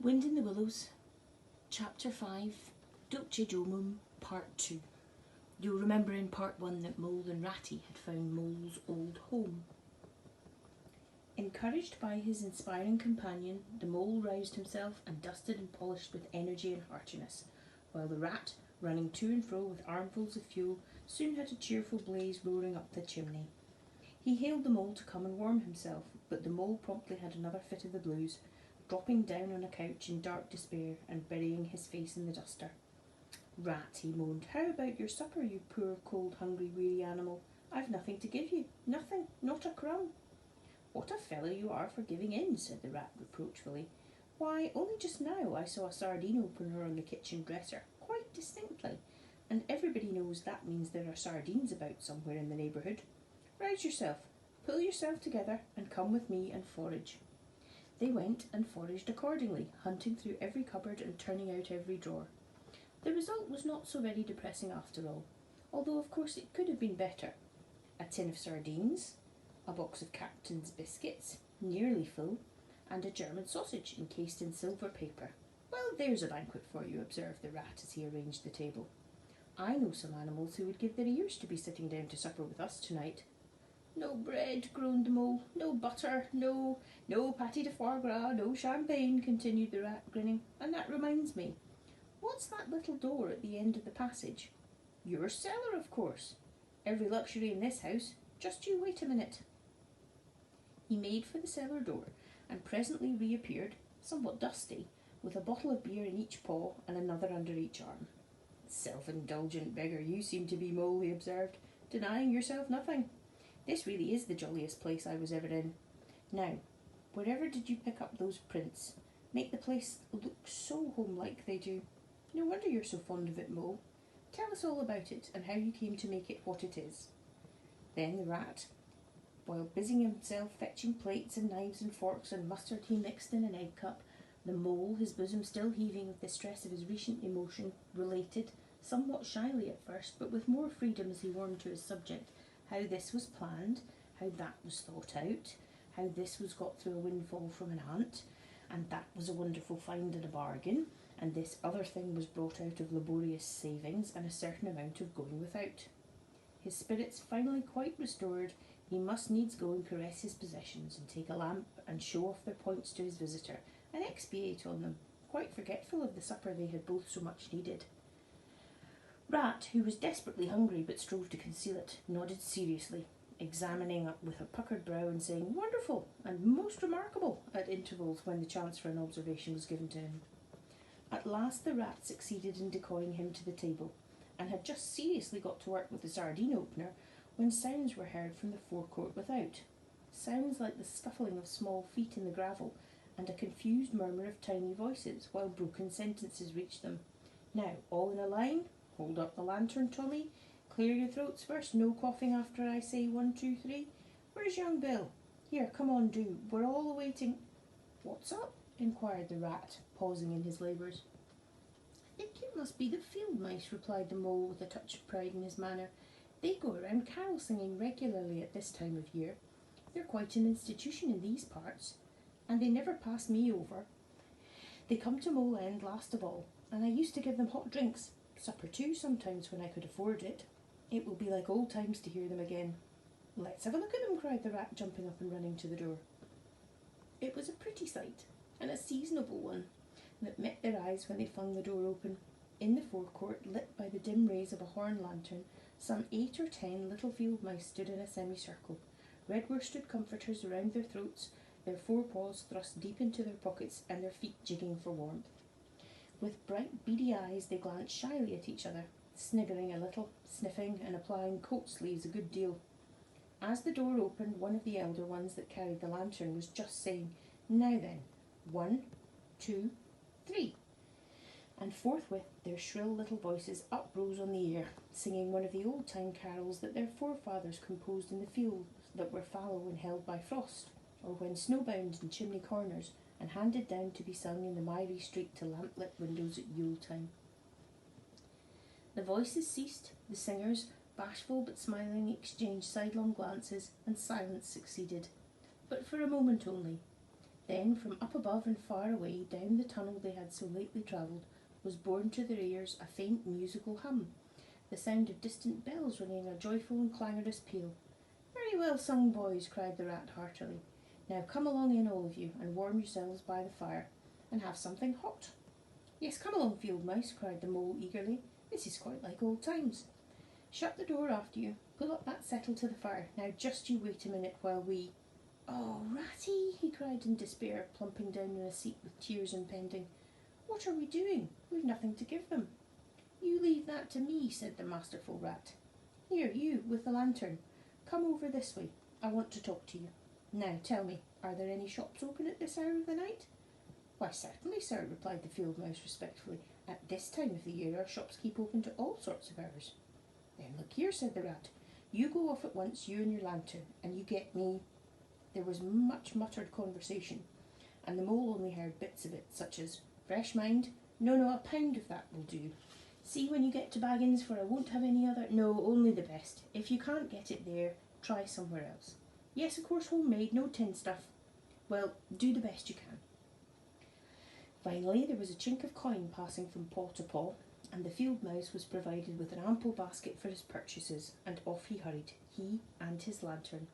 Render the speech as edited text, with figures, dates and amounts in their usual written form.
Wind in the Willows, Chapter 5, Dulce Domum, Part 2. You'll remember in Part 1 that Mole and Ratty had found Mole's old home. Encouraged by his inspiring companion, the Mole roused himself and dusted and polished with energy and heartiness, while the Rat, running to and fro with armfuls of fuel, soon had a cheerful blaze roaring up the chimney. He hailed the Mole to come and warm himself, but the Mole promptly had another fit of the blues, dropping down on a couch in dark despair and burying his face in the duster. "Rat," he moaned, "how about your supper, you poor, cold, hungry, weary animal? I've nothing to give you, nothing, not a crumb." "What a fellow you are for giving in," said the Rat reproachfully. "Why, only just now I saw a sardine opener on the kitchen dresser, quite distinctly, and everybody knows that means there are sardines about somewhere in the neighbourhood. Rouse yourself, pull yourself together, and come with me and forage." They went and foraged accordingly, hunting through every cupboard and turning out every drawer. The result was not so very depressing after all, although of course it could have been better. A tin of sardines, a box of Captain's biscuits, nearly full, and a German sausage encased in silver paper. "Well, there's a banquet for you," observed the Rat as he arranged the table. "I know some animals who would give their ears to be sitting down to supper with us tonight." "No bread," groaned the Mole, "no butter, no pâté de foie gras, no champagne," continued the Rat, grinning. "And that reminds me, what's that little door at the end of the passage?" "Your cellar, of course. Every luxury in this house. Just you wait a minute." He made for the cellar door, and presently reappeared, somewhat dusty, with a bottle of beer in each paw and another under each arm. "Self-indulgent beggar you seem to be, Mole," he observed, "denying yourself nothing. This really is the jolliest place I was ever in. Now, wherever did you pick up those prints? Make the place look so home-like they do. No wonder you're so fond of it, Mole. Tell us all about it, and how you came to make it what it is." Then the Rat, while busying himself fetching plates and knives and forks and mustard he mixed in an egg cup, the Mole, his bosom still heaving with the stress of his recent emotion, related, somewhat shyly at first, but with more freedom as he warmed to his subject, how this was planned, how that was thought out, how this was got through a windfall from an aunt, and that was a wonderful find and a bargain, and this other thing was brought out of laborious savings and a certain amount of going without. His spirits finally quite restored, he must needs go and caress his possessions, and take a lamp and show off their points to his visitor, and expatiate on them, quite forgetful of the supper they had both so much needed. Rat, who was desperately hungry but strove to conceal it, nodded seriously, examining up with a puckered brow and saying "Wonderful" and "Most remarkable" at intervals when the chance for an observation was given to him. At last the Rat succeeded in decoying him to the table, and had just seriously got to work with the sardine opener when sounds were heard from the forecourt without. Sounds like the scuffling of small feet in the gravel, and a confused murmur of tiny voices, while broken sentences reached them. "Now, all in a line. Hold up the lantern, Tommy. Clear your throats first. No coughing after I say 1, 2, 3. Where's young Bill? Here, come on, do. We're all awaiting—" "What's up?" inquired the Rat, pausing in his labours. "I think it must be the field mice," replied the Mole with a touch of pride in his manner. "They go around carol singing regularly at this time of year. They're quite an institution in these parts, and they never pass me over. They come to Mole End last of all, and I used to give them hot drinks, supper too sometimes when I could afford it. It will be like old times to hear them again." "Let's have a look at them," cried the Rat, jumping up and running to the door. It was a pretty sight, and a seasonable one, that met their eyes when they flung the door open. In the forecourt, lit by the dim rays of a horn lantern, some 8 or 10 little field mice stood in a semicircle, red worsted comforters around their throats, their forepaws thrust deep into their pockets, and their feet jigging for warmth. With bright, beady eyes they glanced shyly at each other, sniggering a little, sniffing, and applying coat sleeves a good deal. As the door opened, one of the elder ones that carried the lantern was just saying, "Now then, 1, 2, 3. And forthwith their shrill little voices uprose on the air, singing one of the old-time carols that their forefathers composed in the fields that were fallow and held by frost, or when snowbound in chimney corners, and handed down to be sung in the miry street to lamp-lit windows at Yule-time. The voices ceased, the singers, bashful but smiling, exchanged sidelong glances, and silence succeeded, but for a moment only. Then, from up above and far away, down the tunnel they had so lately travelled, was borne to their ears a faint musical hum, the sound of distant bells ringing a joyful and clangorous peal. "Very well sung, boys," cried the rat heartily. "Now come along in, all of you, and warm yourselves by the fire, and have something hot." "Yes, come along, Field Mouse," cried the mole eagerly. "This is quite like old times. Shut the door after you. Pull up that settle to the fire. Now just you wait a minute while we—" "Oh, Ratty!" he cried in despair, plumping down in a seat with tears impending. "What are we doing? We've nothing to give them." "You leave that to me," said the masterful rat. "Here, you, with the lantern. Come over this way. I want to talk to you. Now tell me, are there any shops open at this hour of the night?" "Why, certainly, sir," replied the Field Mouse respectfully. "At this time of the year our shops keep open to all sorts of hours." "Then look here," said the rat. "You go off at once, you and your lantern, and you get me—" There was much muttered conversation, and the mole only heard bits of it, such as "Fresh mind? No, a pound of that will do. See when you get to Baggins, for I won't have any other. No, only the best. If you can't get it there, try somewhere else. Yes, of course, homemade, no tin stuff. Well, do the best you can." Finally, there was a chink of coin passing from paw to paw, and the Field Mouse was provided with an ample basket for his purchases, and off he hurried, he and his lantern,